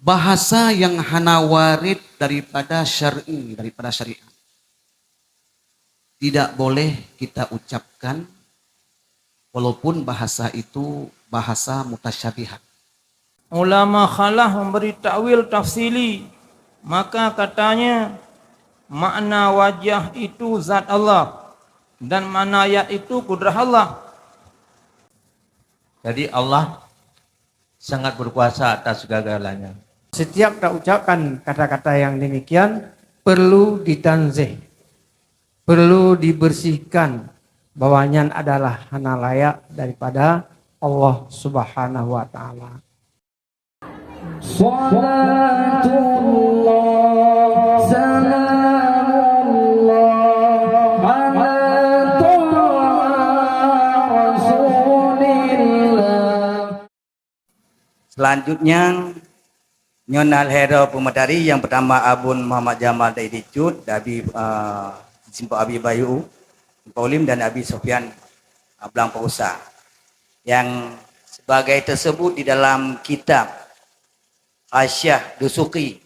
bahasa yang hanawarid daripada syar'i, daripada syariat. Tidak boleh kita ucapkan walaupun bahasa itu bahasa mutasyabihat. Ulama khalah memberi takwil tafsili, maka katanya makna wajah itu zat Allah dan makna ayat itu kudrah Allah. Jadi Allah sangat berkuasa atas segala-galanya. Setiap kita ucapkan kata-kata yang demikian perlu ditanzih, perlu dibersihkan bahwanya adalah hana layak daripada Allah Subhanahu wa taala. Selanjutnya Nyonal Hero Pemadari yang pertama Abun Muhammad Jamal dari Cut, Abi Simpo Abi Bayu Paulim dan Abi Sofyan Ablang Pausa yang sebagai tersebut di dalam kitab Asyah Dusuki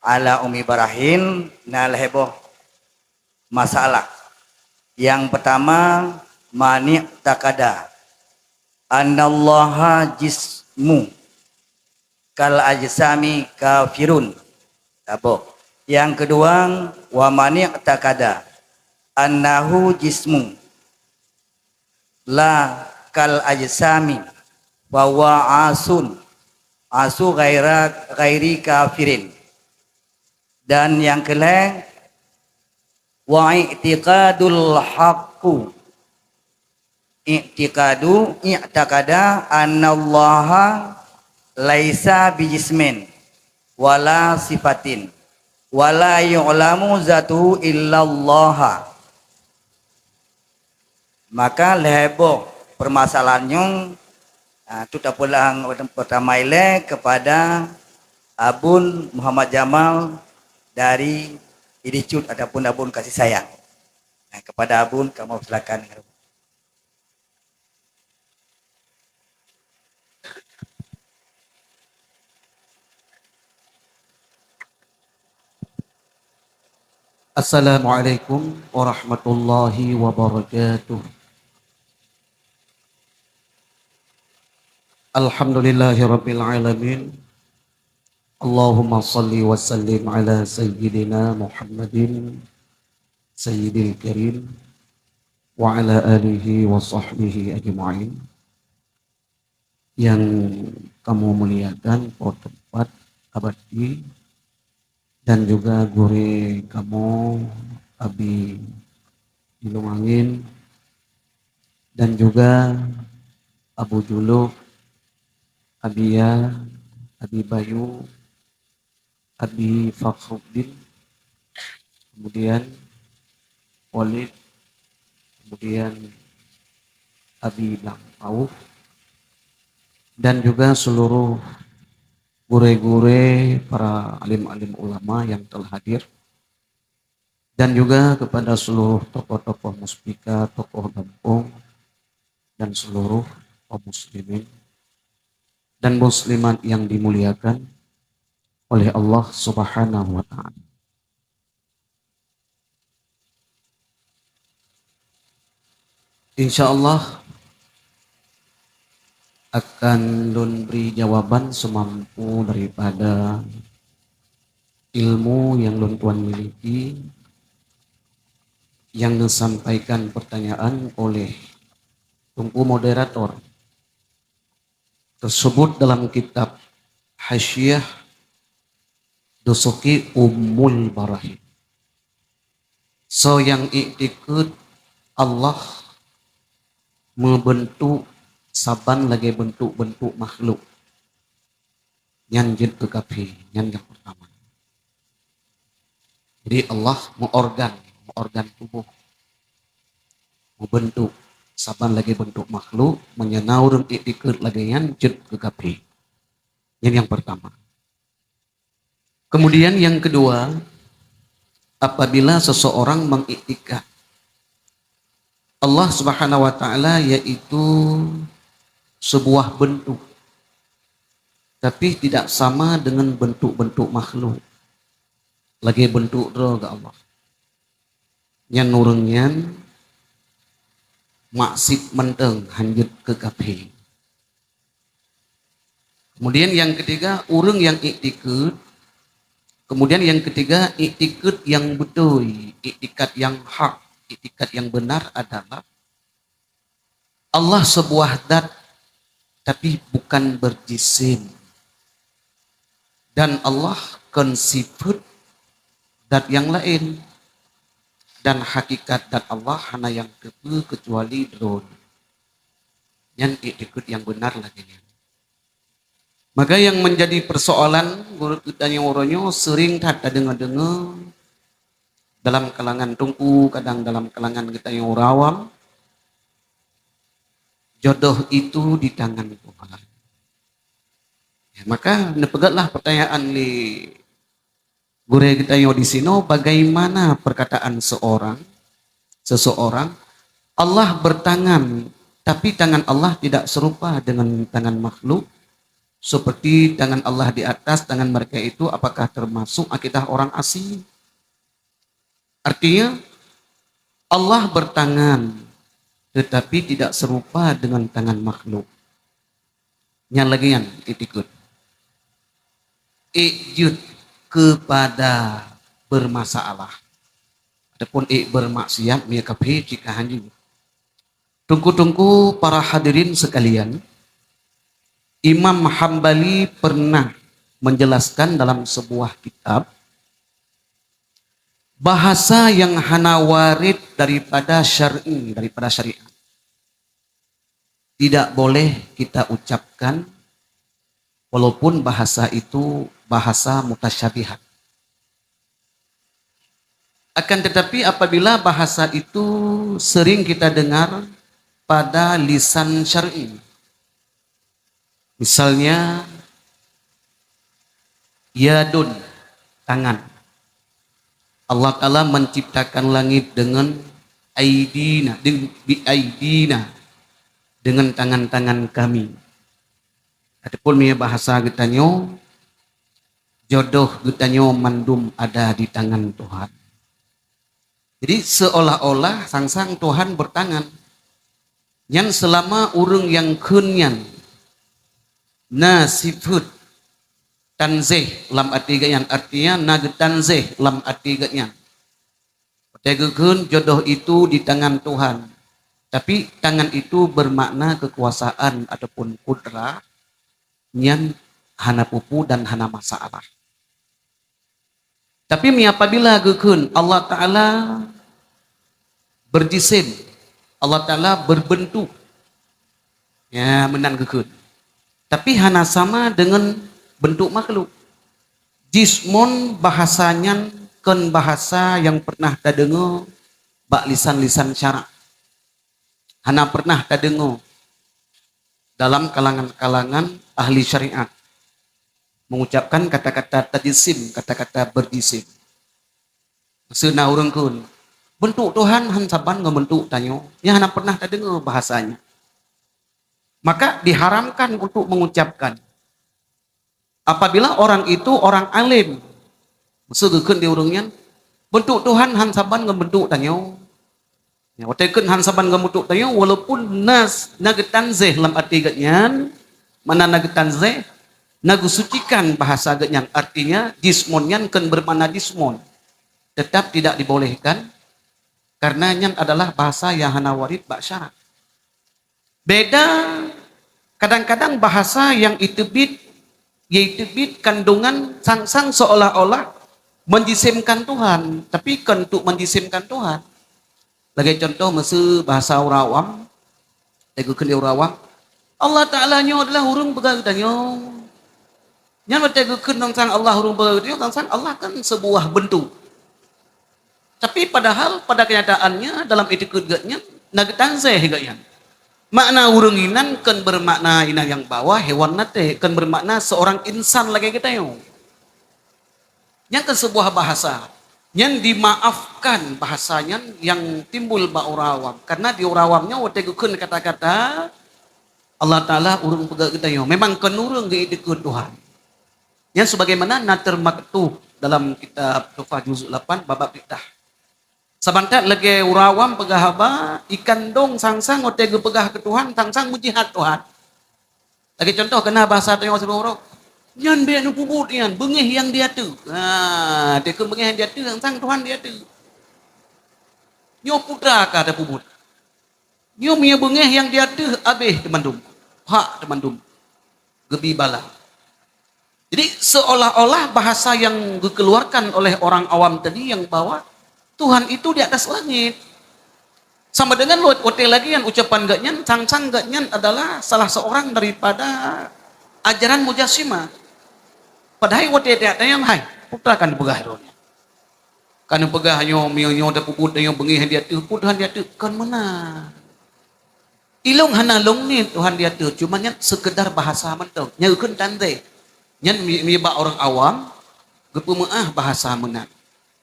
ala Umi Barahin nal heboh masalah. Yang pertama mani' takada annallaha jismu kal ajsami kafirun. Apa? Yang kedua wa mani' takada annahu jismu la kal ajsami wa wa asu ghairi kafirin. Dan yang kelima wa i'tiqadul haqqu i'takada annallaha laisa bijismin wala sifatin wala yu'lamu zatuhu illallah. Maka lebo permasalahannya itu tak pulang pertama ile kepada Abun Muhammad Jamal dari Idicut ataupun Abun kasih sayang. Kepada Abun kamu silakan. Assalamualaikum warahmatullahi wabarakatuh. Alhamdulillahirabbil alamin. Allahumma salli wa sallim ala sayyidina Muhammadin sayyidil karim wa ala alihi wa sahbihi ajma'in. Yang kamu muliakan por tempat abadi dan juga gure kamu Abi Ilungangin dan juga Abu Juluk, Abia, Abi Bayu, Abi Fakhruddin, kemudian Walid, kemudian Abi Blang Auf, dan juga seluruh gure-gure para alim-alim ulama yang telah hadir, dan juga kepada seluruh tokoh-tokoh muspika, tokoh kampung, dan seluruh kaum muslimin dan muslimat yang dimuliakan oleh Allah Subhanahu wa ta'ala. Insyaallah akan Lun beri jawaban semampu daripada ilmu yang Lun tuan miliki, yang disampaikan pertanyaan oleh tunggu moderator tersebut dalam kitab Hasyiah Dusuki Ummul Barahin. So yang iktikad Allah membentuk saban lagi bentuk-bentuk makhluk yang jid kekafi yang pertama. Jadi Allah mengorgan tubuh, membentuk saban lagi bentuk makhluk, menyenaur iktikad lagi yang jid kekafi. Yang pertama. Kemudian yang kedua, apabila seseorang mengiktikad Allah Subhanahu wa ta'ala yaitu sebuah bentuk, tapi tidak sama dengan bentuk-bentuk makhluk. Lagi bentuk roga Allah. Nyan nurengnya maksud menteng hanjut ke kafe. Kemudian yang ketiga, urang yang iktikad. Kemudian yang ketiga, iktikad yang betul, iktikad yang hak, iktikad yang benar adalah Allah sebuah zat tapi bukan berjisim. Dan Allah kan sifat zat yang lain. Dan hakikat zat Allah hanya yang tepu kecuali drone. Yang iktikad yang benar lagi. Maka yang menjadi persoalan guru kita yang oronyo sering tak dengar-dengar dalam kalangan tungku, kadang dalam kalangan kita yang awam, jodoh itu di tangan Tuhan. Ya, maka nepegatlah pertanyaan di guru kita yang di sini, bagaimana perkataan seseorang Allah bertangan, tapi tangan Allah tidak serupa dengan tangan makhluk. Seperti tangan Allah di atas, tangan mereka itu apakah termasuk akidah orang asing? Artinya Allah bertangan tetapi tidak serupa dengan tangan makhluk. Yang lagian ikut. Ikut kepada bermasalah. Adapun bermaksiat mia kafe jika hanyu. Tungku-tungku para hadirin sekalian. Imam Hambali pernah menjelaskan dalam sebuah kitab bahasa yang hana warid daripada syariat. Tidak boleh kita ucapkan walaupun bahasa itu bahasa mutasyabihat. Akan tetapi apabila bahasa itu sering kita dengar pada lisan syar'i. Misalnya yadun, tangan. Allah Ta'ala menciptakan langit dengan aidina, dengan tangan-tangan kami. Adapun bahasa getanyo, jodoh getanyo mandum ada di tangan Tuhan. Jadi seolah-olah sang Tuhan bertangan. Yang selama urung yang kunyan nasifut tanzih lam arti ganyan, artinya nag tanzih lam arti ganyan. Teguhun jodoh itu di tangan Tuhan, tapi tangan itu bermakna kekuasaan ataupun kudrat yang hana pupu dan hana masalah. Tapi apabila gukun Allah Ta'ala berjisim, Allah Ta'ala berbentuk, ya menan gukun. Tapi hana sama dengan bentuk makhluk. Jismon bahasanya kan bahasa yang pernah kita dengar bak lisan-lisan syarak. Hana pernah kita dengar dalam kalangan-kalangan ahli syariat mengucapkan kata-kata tajisim, kata-kata berjisim. Sena orang kun bentuk Tuhan han saban ngebentuk tanyo, yang hana pernah kita dengar bahasanya. Maka diharamkan untuk mengucapkan. Apabila orang itu orang alim, maksudkan di urungnya, bentuk Tuhan han saban ngebentuk tanyo. Ya, watekeun han saban ngebentuk tanyo, walaupun nas nagetanzeh lam arti ganyan, mana nagetanzeh, nagusucikan bahasa ganyan, artinya dismonnya kan bermakna dismon. Tetap tidak dibolehkan, karena yang adalah bahasa yang hana warid bak syarat. Beda kadang-kadang bahasa yang itibit kandungan sang seolah-olah menjisimkan Tuhan, tapi kan untuk menjisimkan Tuhan. Lagi contoh masa bahasa Urawam, teguhkeun Urawam, Allah Ta'ala nyo adalah hurung begadanyo. Nya teguhkeun tentang Allah hurung begadanyo, tentang Allah kan sebuah bentuk. Tapi padahal pada kenyataannya dalam itikadnya nagetanzeh gayang. Makna urunginan kan bermakna ina yang bawah, hewan nate kan bermakna seorang insan lagi kita yo. Yang ke sebuah bahasa yang dimaafkan bahasanya yang timbul ba urawam, karena di urawamnya wategukeun kata-kata Allah Ta'ala urung pegak kita yo. Memang kenurung ge dekeut Tuhan. Yang sebagaimana na termaktuh dalam kitab Tuhfah juz 8 bab pitah. Sabantat lagi urawam pegahaba ikan dong sangsang ote ge pegah ke Tuhan sangsang mujihat Tuhan. Lagi contoh kena bahasa tengok seluruh. Nyan be nu pubut yan bengih yang dia tu. Ha, dia ke bengih yang dia tu sangsang Tuhan dia tu. Nyo putra ka ada pubut. Nyo punya bengih yang dia tu abih temandum. Hak temandum. Gebi bala. Jadi seolah-olah bahasa yang dikeluarkan oleh orang awam tadi yang bahwa Tuhan itu di atas langit. Sama dengan wote lagi yang ucapan gaknyan, sang-sang gaknyan adalah salah seorang daripada ajaran Mujassimah. Padahal wote ada yang hai, putra kan pegah rohnya. Kan pegah nyo da puput nyo bengih dia tu, Tuhan dia tu kan mana? Ilung hanalong ni Tuhan dia tu, cuma nya sekedar bahasa mentong, nyeukeun tante. Nyan miba orang awam gepemeah bahasa menan.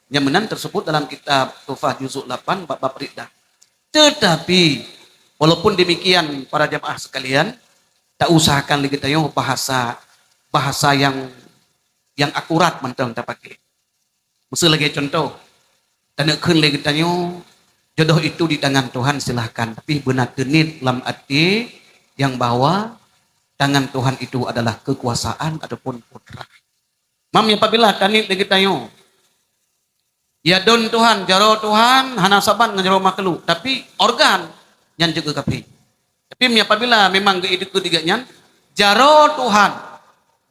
Yang menan tersebut dalam kitab Tuhfah juz 8 bab riddah. Tetapi walaupun demikian para jamaah sekalian, tak usahakan lagi tayo bahasa yang akurat mentong tak pakai. Mesti lagi contoh. Taneukeun lagi tayo jodoh itu di tangan Tuhan silahkan, tapi benar genit lam arti yang bahwa tangan Tuhan itu adalah kekuasaan ataupun putra. Mami apabila tanit lagi tayo, ya don Tuhan, jaro Tuhan, hana saban ngajaro makhluk, tapi organ yang juga kapi. Tapi apabila memang itu ketiganya, jaro Tuhan,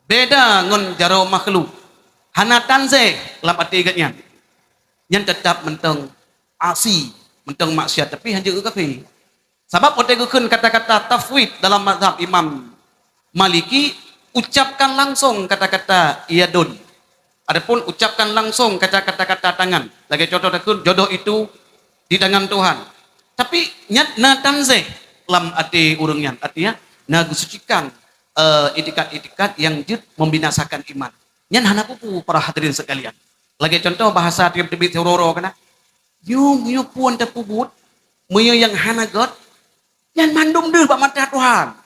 beda ngon jaro makhluk, hana tanze lam arti gatnya, yang tetap menteng asi, menteng maksiat, tapi hanya juga kapi. Sebab otegukeun kata-kata tafwid dalam mazhab Imam Maliki, ucapkan langsung kata-kata iyadun. Adapun ucapkan langsung kata-kata tangan. Lagi contoh takun jodoh itu di tangan Tuhan. Tapi nyat na tanzeh lam arti urungnya, artinya na gusucikan itikat-itikat yang jut membinasakan iman. Nyan hana pupu para hadirin sekalian. Lagi contoh bahasa tiap-tiap teroro kana. Yung puan terpubut, muyo yang hana god, nyan mandum deh bak mata Tuhan.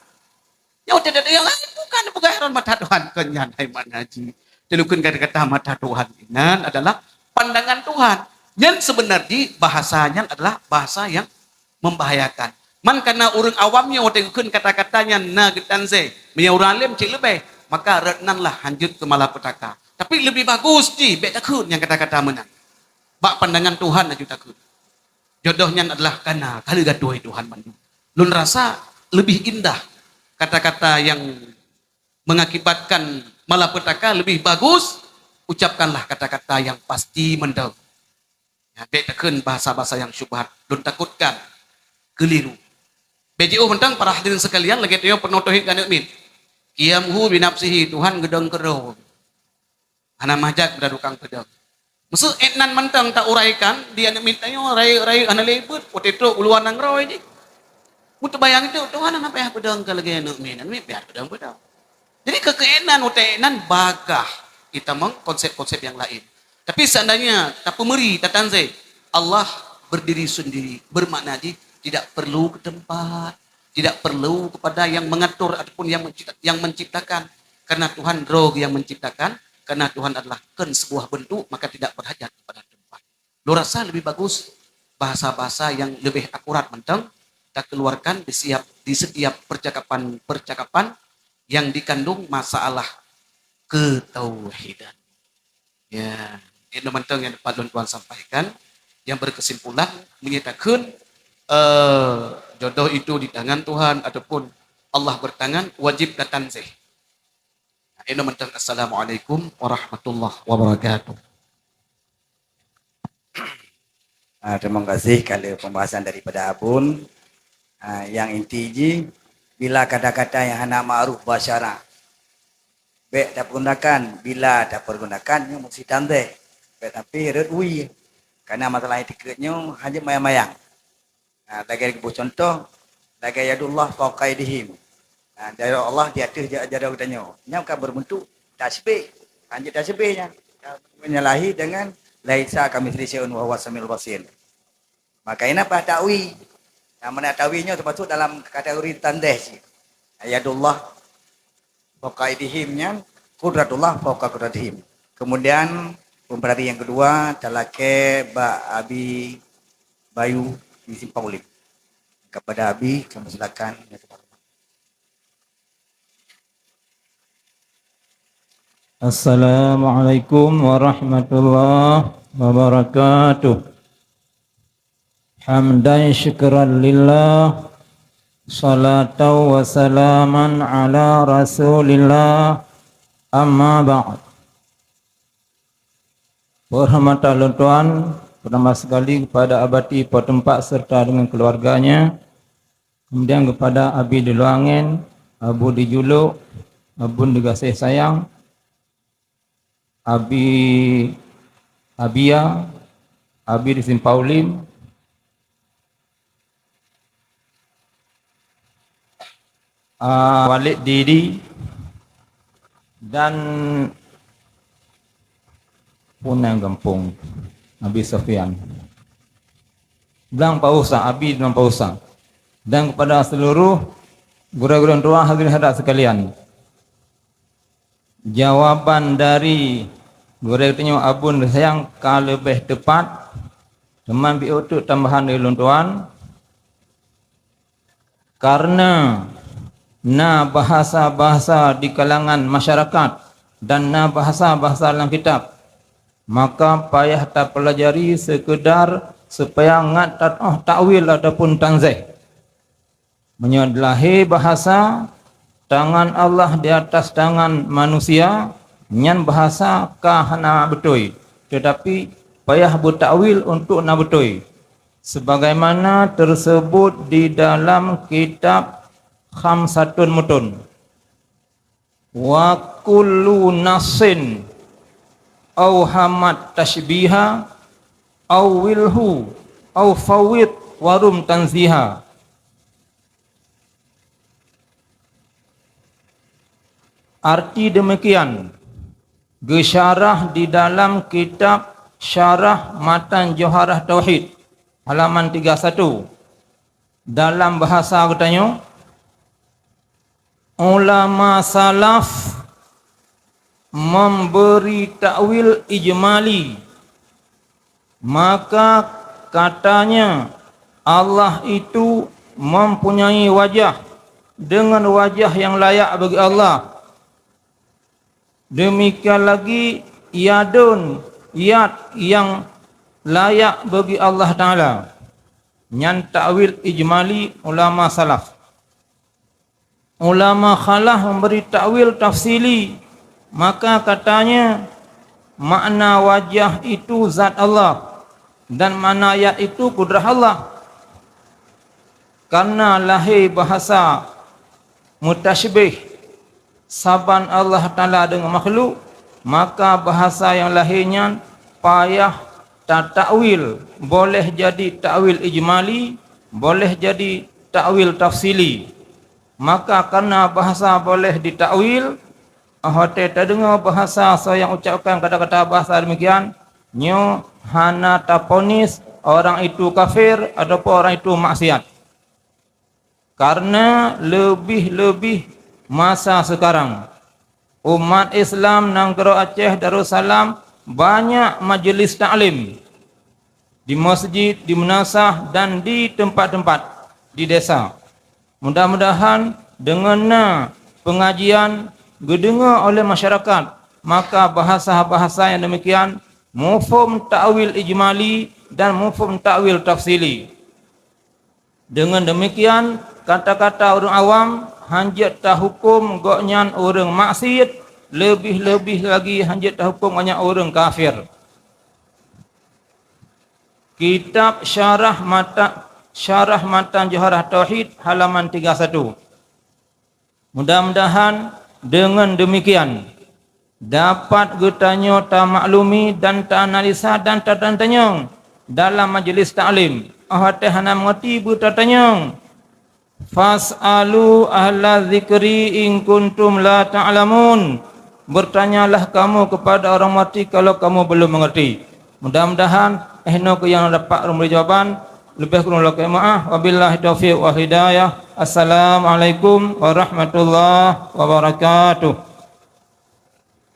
Ya tidak yang lain bukan heran mata Tuhan kenyan hai manaji. Telukun kata-kata mata Tuhan ini adalah pandangan Tuhan. Yang sebenarnya bahasanya adalah bahasa yang membahayakan. Man karena orang awamnya telukun kata-katanya na getanze, punya orang alim cik lebih, maka renanlah lanjut ke malapetaka. Tapi lebih bagus di betakun yang kata-kata menang. Bak pandangan Tuhan aja takut. Jodohnya adalah karena kali gaduh Tuhan mandu. Lun rasa lebih indah kata-kata yang mengakibatkan malapetaka lebih bagus, ucapkanlah kata-kata yang pasti mendau. Ya, betakun bahasa-bahasa yang syubhat, lun takutkan keliru. BJO mentang para hadirin sekalian lagi teo penotohin kan min. Qiyamhu binafsihi Tuhan gedeng kero. Hana majak berdukang pedang. Maksud etnan mentang tak uraikan dia nak mintanya rai ana lebut potato uluan nang roy ni. Mutu bayang itu Tuhan apa ya pedang ka lagi anu min biar pedang. Jadi kekeenan utenan bagah kita meng konsep-konsep yang lain. Tapi seandainya tak pemeri tak tanze Allah berdiri sendiri bermakna tidak perlu ke tempat, tidak perlu kepada yang mengatur ataupun yang menciptakan karena Tuhan roh yang menciptakan. Karena Tuhan adalah sebuah bentuk, maka tidak berhajat kepada tempat. Lu rasa lebih bagus bahasa-bahasa yang lebih akurat mentang kita keluarkan di setiap percakapan yang dikandung masalah ketauhidan. Ya, ini mentang yang dapat Tuhan sampaikan yang berkesimpulan menyatakan jodoh itu di tangan Tuhan ataupun Allah bertangan wajib datang zeh. Assalamualaikum warahmatullahi wabarakatuh. Terima kasih kalau pembahasan daripada Abun. Yang inti bila kata-kata yang hana ma'ruf basyara. Baik tak pergunakan, bila tak pergunakan yang mesti tandai. Baik tapi redui. Karena masalah etiketnya hanya mayang-mayang. Lagi contoh, lagi yadullah faqaidihim. Dari Allah di atas jarak katanya. Yang akan berbentuk tasbih. Hanya tasbihnya. Menyalahi dengan laisa kamitslihi syai'un wa huwas samiul basir. Maka ini apa ta'wi. Yang mana ta'winya termasuk dalam kategori tandeh. Ayadullah fauqa aydihimnya, qudratullah fauqa qudratihim. Kemudian pemerhati yang kedua talake Ba Abi Bayu di Simpang Ulim. Kepada Abi kami silakan. Assalamualaikum warahmatullahi wabarakatuh. Hamdan syukran lillah, salatan wa salaman ala rasulillah, amma ba'd. Berhormatan Tuan, pertama sekali kepada abadi Potempat serta dengan keluarganya, kemudian kepada Abi di Luangen, Abu di Juluk, Abu di Kasih Sayang, Abia, Abi di Simpaulim, Walid Didi, dan Punang Gampung, Abi Sofian. Belang Pausa, Abi dan Pausa. Dan kepada seluruh guru-guru tua hadirin hadirat sekalian. Jawaban dari guru itu Abun sayang kalau lebih tepat teman bi untuk tambahan dari luntuan karena bahasa-bahasa di kalangan masyarakat dan bahasa-bahasa dalam kitab, maka payah tak pelajari sekedar supaya ngat takwil ataupun tanzih. Menyadlahi bahasa tangan Allah di atas tangan manusia, nyan bahasa kahana betul, tetapi payah bertakwil untuk na betul. Sebagaimana tersebut di dalam kitab Khamsatun Mutun. Wa kullu nasin au hamad tashbiha au wilhu au fawid warum tanziha. Arti demikian gesyarah di dalam kitab Syarah Matan Jauharah Tauhid halaman 31. Dalam bahasa katanya, ulama salaf memberi takwil ijmali, maka katanya Allah itu mempunyai wajah dengan wajah yang layak bagi Allah. Demikian lagi yadun, yad yang layak bagi Allah Ta'ala. Nyan takwil ijmali ulama salaf. Ulama khalaf memberi takwil tafsili, maka katanya makna wajah itu zat Allah dan makna yad itu kudrah Allah. Karena lahir bahasa mutasyibih saban Allah Ta'ala dengan makhluk, maka bahasa yang lahirnya payah takwil, boleh jadi takwil ijmali, boleh jadi takwil tafsili. Maka karena bahasa boleh ditakwil, hote terdengar bahasa saya yang ucapkan kata-kata bahasa demikian, nyo hana taponis orang itu kafir ataupun orang itu maksiat. Karena lebih-lebih masa sekarang umat Islam Nanggero Aceh Darussalam banyak majlis taklim di masjid, di munasah dan di tempat-tempat di desa. Mudah-mudahan dengan pengajian didengar oleh masyarakat, maka bahasa-bahasa yang demikian mufhum ta'wil ijmali dan mufhum ta'wil tafsili. Dengan demikian kata-kata orang awam hanjat tak hukum goknyan orang maksiat, lebih-lebih lagi hanjat tak hukum banyak orang kafir. Kitab Syarah Matan Jauharah Tauhid halaman 31. Mudah-mudahan dengan demikian dapat getanya ta maklumi dan ta analisa dan ta tanyang dalam majlis taklim. Ahate hana mengerti bu ta tanyang. Fas'alu ahla zikri in kuntum la ta'lamun. Bertanyalah kamu kepada orang mati kalau kamu belum mengerti. Mudah-mudahan ehno yang dapat memberi jawaban. Lebih kurang lakukan maaf. Wabillahi taufiq wa hidayah. Assalamualaikum warahmatullahi wabarakatuh.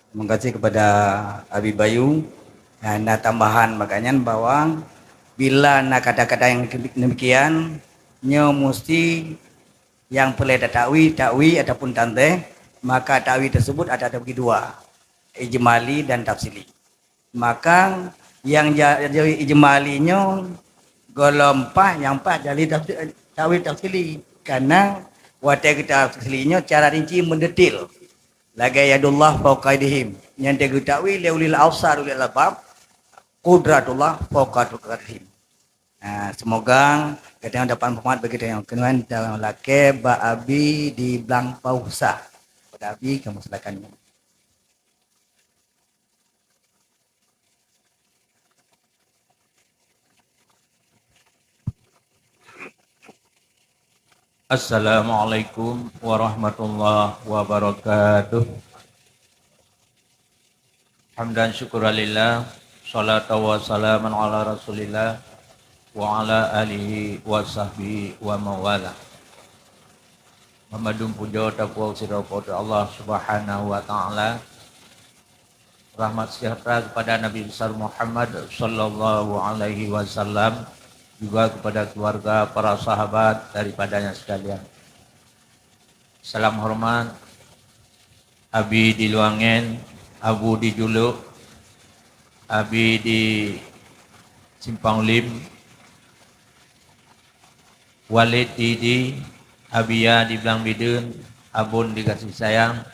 Terima kasih kepada Abi Bayu. Nah, tambahan makanya bahwa bila nak kata-kata yang demikian, nyo mesti yang boleh ada takwi ataupun tanteh, maka takwi tersebut ada bagi dua, ijmali dan tafsili. Maka yang jadi ijmalinya golong yang jadi takwi tafsili, karena wadah kita tafsilinya cara rinci mendetil. Lagi yadullah fauqa aydihim, yang diketahui liulil absar ulil albab, qudratullah fauqa qudratihim. Nah, semoga kita dapat manfaat bagi kita yang kenuan dalam lake ba abi di Blang Pausa. Pada abi kamu silakan. Assalamualaikum warahmatullahi wabarakatuh. Hamdan syukuralillah, salatu wa salaman ala rasulillah wa ala alihi wa sahbihi wa mawala. Muhammadun puja taqwa sirapati Allah subhanahu wa ta'ala. Rahmat sejahtera kepada Nabi besar Muhammad sallallahu alaihi wasallam, juga kepada keluarga, para sahabat daripadanya sekalian. Salam hormat Abi di Luangen, Abu di Juluk, Abi di Simpang Lim, Walid di Abia di Blang Bidun, Abun di kasih sayang,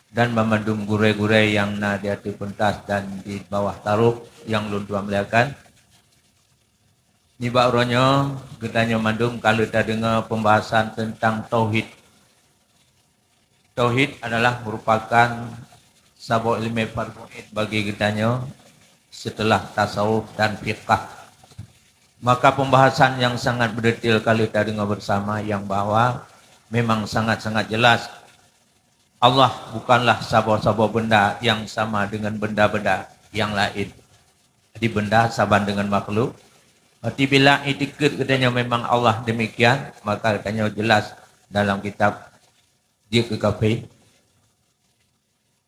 dan memandum gure-gure yang na di hati pentas dan di bawah taruh yang luntua meliakan. Ni bakronyo getanya mandum kalau kita dengar pembahasan tentang tauhid. Tauhid adalah merupakan sabuk ilmu fardu'id bagi getanya setelah tasawuf dan fiqh. Maka pembahasan yang sangat berdetail kalau kita dengar bersama yang bahwa memang sangat-sangat jelas Allah bukanlah sabuk-sabuk benda yang sama dengan benda-benda yang lain. Jadi benda sama dengan makhluk. Berarti bila itikad katanya memang Allah demikian, maka katanya jelas dalam kitab dia kekafir.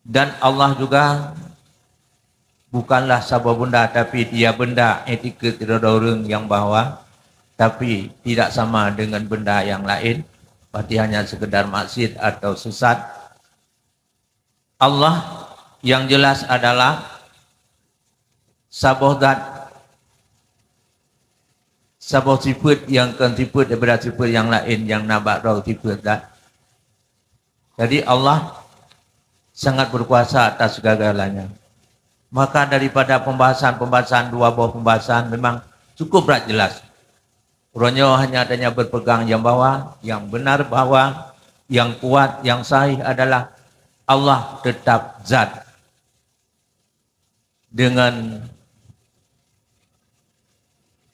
Dan Allah juga bukanlah sebuah benda, tapi dia benda, itikad tidak ada orang yang bawa, tapi tidak sama dengan benda yang lain. Berarti hanya sekedar maksiat atau sesat. Allah yang jelas adalah sebuah zat, sebuah sifat yang kan sifat daripada sifat yang lain yang nabak rau sifat zat. Jadi Allah sangat berkuasa atas segala-galanya. Maka daripada pembahasan dua buah pembahasan memang cukup berat jelas. Orangnya hanya adanya berpegang yang bawah, yang benar bahwa yang kuat, yang sahih adalah Allah tetap zat dengan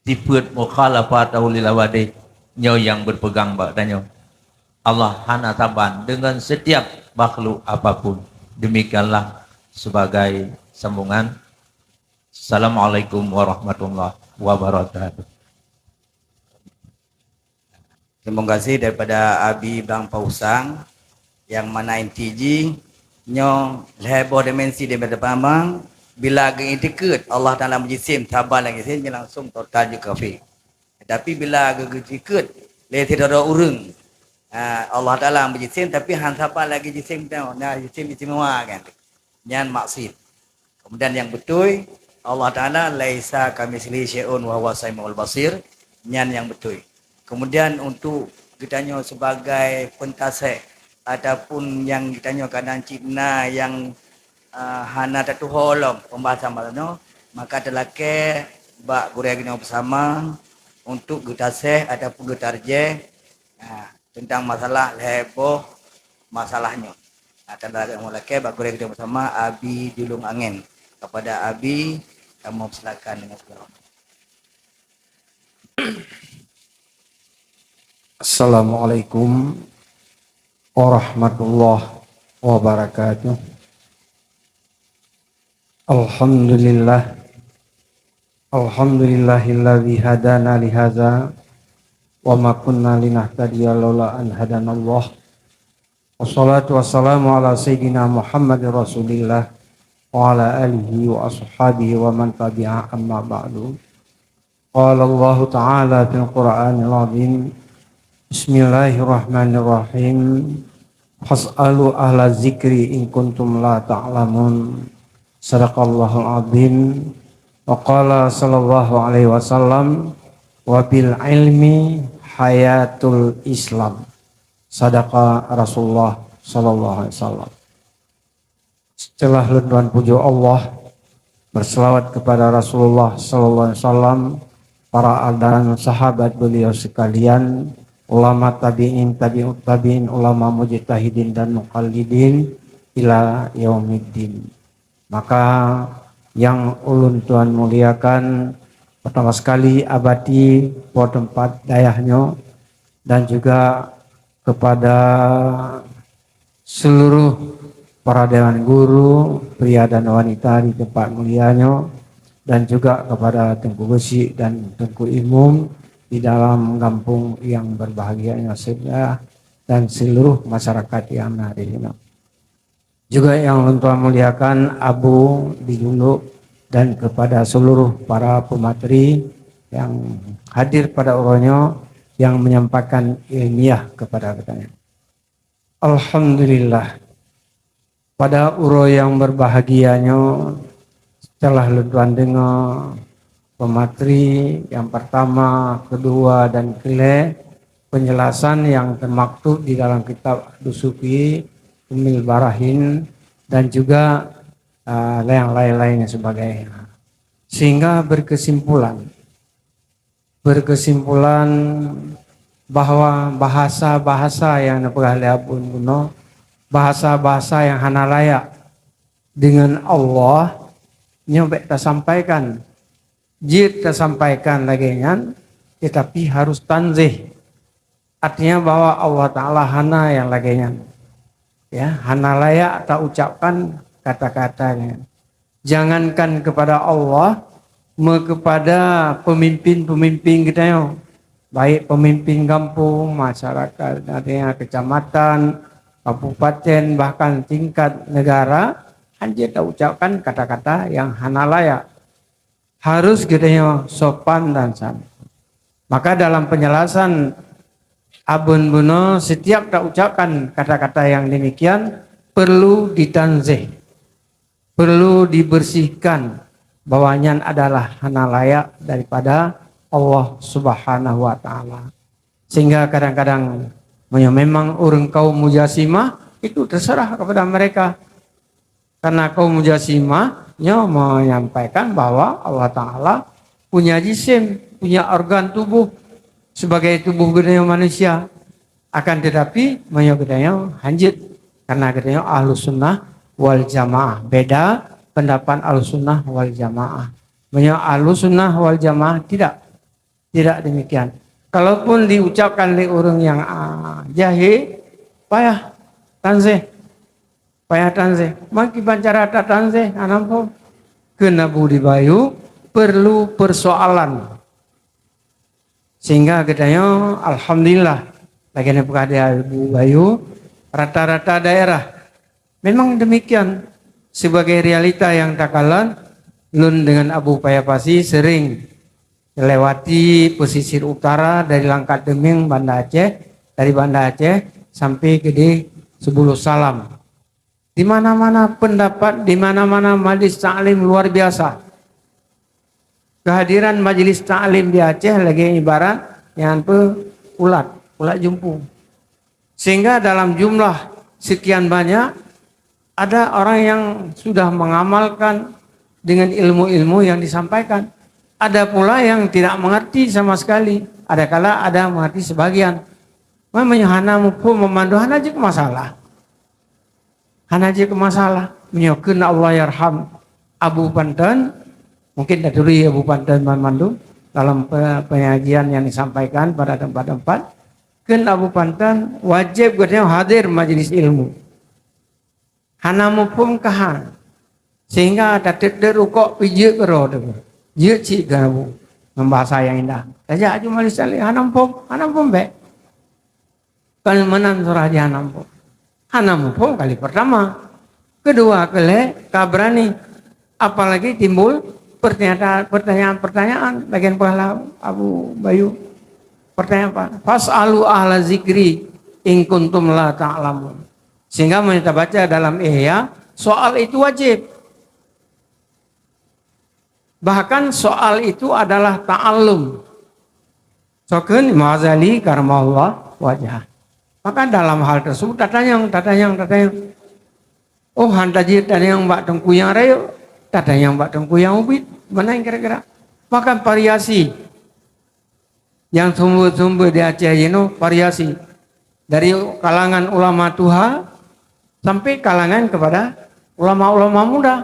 sifat mukhalafatahu lil awadi, yang berpegang padanya. Allah hana taban dengan setiap makhluk apapun. Demikianlah sebagai sambungan. Assalamualaikum warahmatullahi wabarakatuh. Terima kasih daripada Abi Blang Pausang yang mana NTG nyo lebo dimensi daripada pamang bila itikad Allah Taala menjisim tabar lagi sen langsung total je kafir. Tapi bila itikad le tidak ada urang Allah Taala menjisim tapi han tabar lagi jisim tau nah jisim istimewa kan. Nyan maksud. Kemudian yang betul Allah Taala laisa kamitsli syai'un wa huwa samiul basir. Nyan yang betul. Kemudian untuk kitanya sebagai pentasih ataupun yang kitanya kadang cipna yang hana tatu holom pembahasan malano maka telah ke bak gurau bersama untuk getaseh ataupun getarje tentang masalah heboh masalahnya. Telah mulai ke bak gurau bersama Abi Julung Angin. Kepada Abi kamu silakan dengan segala. Assalamualaikum warahmatullahi wabarakatuh. Alhamdulillahilladzi hadana li hadza wa ma kunna linahtadiya laula an hadanallah. Wassalatu wassalamu ala sayyidina Muhammadir Rasulillah wa ala alihi wa ashabihi wa man tabi'a amma ba'du. Qala Allah Ta'ala fil Qur'anil Azim. Bismillahirrahmanirrahim. Fas'alu ahla zikri in kuntum la ta'lamun. Sadaqallahul azim. Wa qala sallallahu alaihi wasallam wa bil ilmi hayatul Islam. Sadaqa Rasulullah sallallahu alaihi wasallam. Setelah lenduhan puji Allah, berselawat kepada Rasulullah sallallahu alaihi wasallam, para dan sahabat beliau sekalian, ulama tabi'in, tabi'ut tabi'in, ulama mujtahidin dan muqallidin ila yaumiddin. Maka yang ulun Tuhan muliakan, pertama sekali abadi po tempat dayahnya, dan juga kepada seluruh para dewan guru, pria dan wanita di tempat mulianya, dan juga kepada Tengku Besi dan Tengku Imum di dalam kampung yang berbahagianya sebelah, dan seluruh masyarakat yang ada di sini. Juga yang Tuhan muliakan Abu di dulu, dan kepada seluruh para pemateri yang hadir pada uranya yang menyampaikan ilmiah kepada katanya. Alhamdulillah, pada uro yang berbahagianya setelah lentuan dengar pemateri yang pertama, kedua dan ketiga, penjelasan yang termaktub di dalam kitab Dusuki Umil Barahin, dan juga yang lain-lainnya sebagainya, sehingga berkesimpulan bahwa bahasa-bahasa yang napaghalabon kuno, bahasa-bahasa yang hana layak dengan Allah nyobek tak sampaikan, jid tak sampaikan lagi nyan, tetapi harus tanzih, artinya bahwa Allah Ta'ala hana yang lagi nyan, ya, hana layak tak ucapkan kata-katanya. Jangankan kepada Allah, kepada pemimpin-pemimpin kita yo, baik pemimpin kampung, masyarakat, artinya kecamatan, kabupaten, bahkan tingkat negara, hanya tak ucapkan kata-kata yang hana layak. Harus kita yo sopan dan santun. Maka dalam penjelasan Abun Buno, setiap tak ucapkan kata-kata yang demikian perlu ditanzih, perlu dibersihkan, bahwanya adalah hana layak daripada Allah Subhanahu wa Ta'ala. Sehingga kadang-kadang memang orang kaum mujasimah itu terserah kepada mereka, karena kaum mujasimah menyampaikan bahwa Allah Ta'ala punya jisim, punya organ tubuh sebagai tubuh gedenya manusia, akan tetapi gedenya hanjit, karena gedenya Ahlus Sunnah wal Jamaah. Beda pendapat Ahlus Sunnah wal Jamaah. Ahlus Sunnah wal Jamaah tidak demikian. Kalaupun diucapkan oleh orang yang jahil, payah tanzih. Maki bancara tak tanzih, anampo kena budi bayu, perlu persoalan. Sehingga katanya alhamdulillah lagi ada Ibu Bayu, rata-rata daerah memang demikian. Sebagai realita yang takalan, Lun dengan Abu Payapasi sering melewati pesisir utara dari Langkat Deming, Banda Aceh, dari Banda Aceh sampai ke di Sebuluh Salam. Di mana-mana pendapat, di mana-mana majelis ta'lim luar biasa. Kehadiran majelis ta'lim di Aceh lagi ibarat yang ulat jumpu. Sehingga dalam jumlah sekian banyak ada orang yang sudah mengamalkan dengan ilmu-ilmu yang disampaikan. Ada pula yang tidak mengerti sama sekali. Ada kala ada mengerti sebagian. Hana mupu memandu hana aja ke masalah. Menyokun Allah yarham Abu Panten. Mungkin dari Abu Panten memandu dalam penyajian yang disampaikan pada tempat-tempat. Kan Abu Panten wajib katanya hadir majelis ilmu. Hana mupum kahan. Sehingga ada rukuk pijak kero. Jek cik gabu. dengan bahasa yang indah. Saja cuma disali hanam pom be. Kan menan surah di hanam pom. Hanam pom kali pertama. Kedua kali kabrani. Apalagi timbul pertanyaan bagian pahala Abu Bayu. Pertanyaan apa? Fas'alu ahla zikri in kuntum la ta'lamun. Sehingga kita baca dalam Ihya, soal itu wajib. Bahkan soal itu adalah ta'allum. Sokeun Ma'azali karamahullah wajah. Maka dalam hal tersebut tatanyang. Oh hantajir tatanyang mbak tengkuyang rayo, tatanyang mbak tengkuyang ubit. Mana yang kira-kira? Maka variasi. Yang sumber-sumber di Aceh ini variasi. Dari kalangan ulama tua sampai kalangan kepada ulama-ulama muda.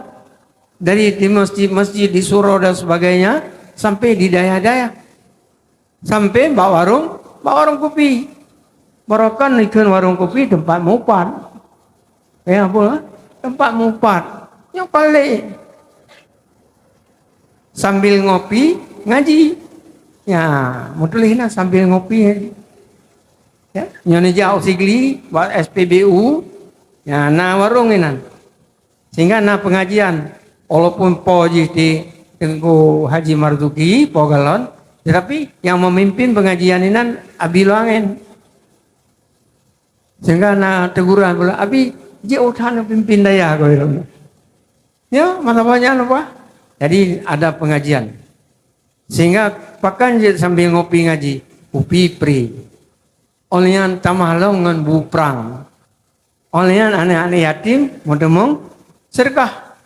Dari di masjid-masjid di surau dan sebagainya sampai di daya-daya. Sampai mbak warung kopi. Barokan ikan warung kopi tempat mupat. Ya apa? Tempat mupat. Yang paling sambil ngopi ngaji. Ya, mutulihna sambil ngopi. Ya, nyone jauh sigli buat SPBU. Ya, na warung ini. Sehingga na pengajian walaupun po di Tengku Haji Marzuki po galon, tetapi yang memimpin pengajian ini Abi Luangen. Sehingga na teguran pula Abi je utan pimpin daya kau itu. Ya, masalahnya apa? Jadi ada pengajian. Sehingga pakan je sambil ngopi ngaji, upi pri. Olian tamahlong ngan buprang. Olian anak-anak yatim mau demong sedekah.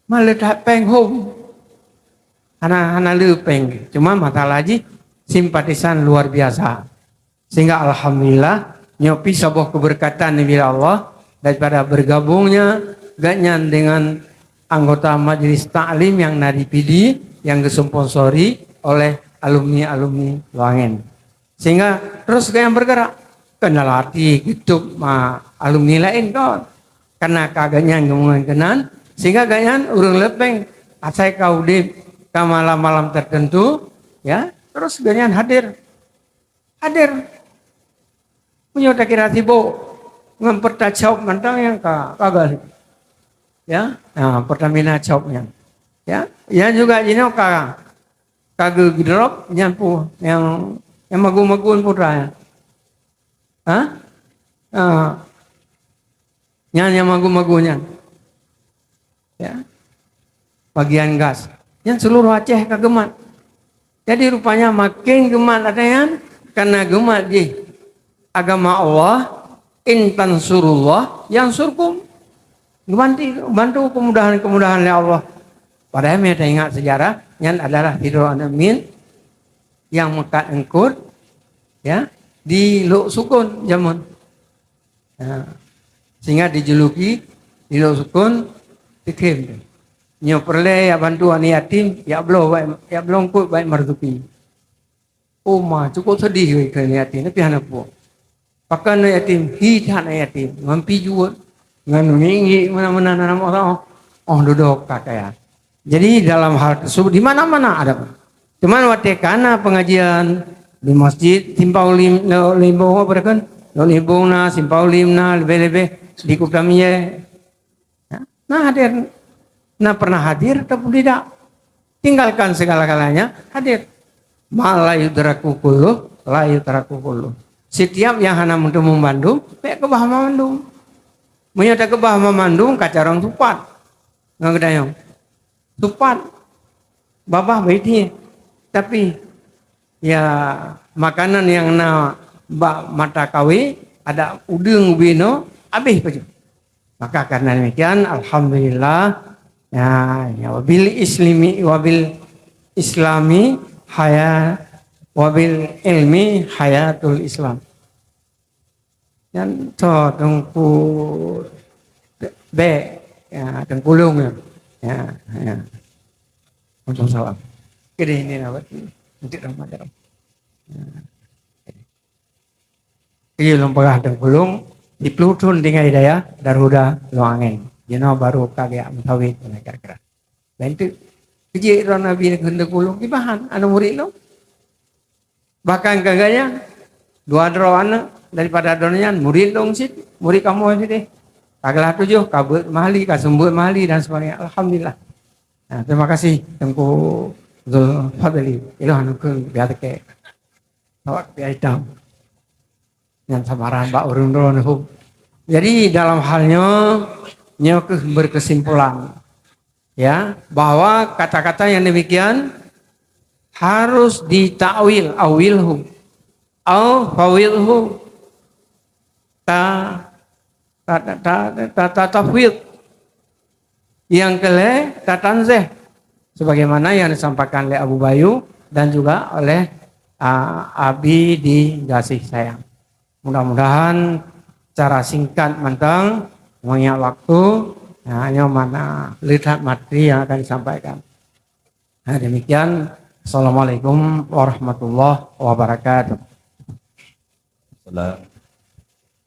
Maletak peng home. Anak-anak lepeng. Cuma masalah haji simpatisan luar biasa. Sehingga alhamdulillah nyopi sebuah keberkatan dari Allah daripada bergabungnya ganyan dengan anggota majelis taklim yang nadipidi yang disponsori oleh alumni Luangen. Sehingga terus yang bergerak kenal hati hidup alumni lain kan. Karena kagaknya ngomongin kenan sehingga ganyan urang lepeng asai kau di malam-malam tertentu ya terus ganyan hadir punya tak kira tibo mempertacau mentang yang kagak ya nah Pertamina copnya ya yang juga jino kagak gidrop nyampu yang magu-maguan putra ya yang magu-magunya ya bagian gas yang seluruh Aceh kagemat jadi rupanya makin gemat adanya karena gemat di agama Allah intan surullah yang surkum bantu kemudahan oleh Allah. Padahal mereka ingat sejarah yang adalah Hidro Anamin yang mekat engkut ya di Luk Sukun zaman ya, sehingga dijuluki di Luk Sukun dikim nyo perle ya bantuan yatim ya belum kut baik marzuki. Oh mah cukup sedih ke yatim tapi anak po. Pakan yatim hitan yatim ngampi juga ngan nginggi mana-mana nama orang duduk kakak. Jadi dalam hal tersebut di mana-mana ada. Cuman watekana pengajian di masjid simpau limbong apa kan? Limbong na simpau limna lebih di kuptamnya. Nah hadir. Nah pernah hadir ataupun tidak. Tinggalkan segala-galanya hadir. Malayu teraku kullu, layu teraku kullu. Setiap yang hana untuk memandung, baik ke bah memandung. Menyata ke bah memandung kacarong tupat. Nggak kedayong. Tupat. Babah baiknya. Tapi ya makanan yang na mata kawi ada udeng bino habis baju. Maka karena demikian alhamdulillah ya wabil islami wabil ilmi hayatul Islam. Yang to tengku be ya tengkulung ya. Untuk salam. Kini ini apa? Untuk Ramadan. Iya lompah tengkulung di Plutun dengan hidayah Daruda Luangen. Jino baru kagak mutawid kira-kira. Dan itu Kejik ron Nabi hendak pulung di bahan anu murid lo. Bahkan kagaknya dua dro anak daripada adonannya murid dong sih, murid kamu sih deh. Kagak 7 kabut mahali, kasembut mahali dan sebagainya. Alhamdulillah. Nah, terima kasih Tengku Zul Fadli. Itu anu ke biar ke awak biar hitam. Yang samaran Pak Urun Ron. Jadi dalam halnya nyok berkesimpulan ya bahwa kata-kata yang demikian harus ditakwil awilhu au fawilhu tafwid yang kele tatanzeh sebagaimana yang disampaikan oleh Abu Bayu dan juga oleh Abi di Gasih Sayang. Mudah-mudahan cara singkat mentang mengingat waktu hanya mana lihat materi yang akan disampaikan. Nah, demikian. Assalamualaikum warahmatullahi wabarakatuh.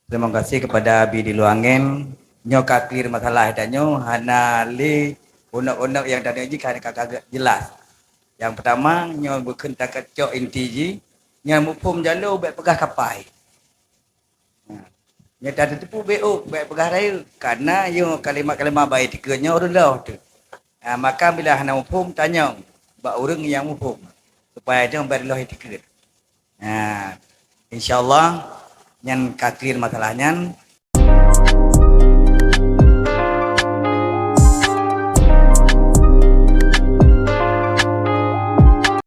Terima kasih kepada Abi di Luangen. Nyoka clear masalah danyo hana li unak-unak yang tadi ji kan kagak jelas. Yang pertama nyo bukan takat cok inti ji nya mupum jalo baik pegah kapai. Nya tadi tu BO baik pegah rail karena yo kalimat-kalimat baik tikanya orang dah tu. Maka bila hana mupum tanya bak orang yang mupum supaya dia berilah tiket. Insyaallah yang clear masalahnya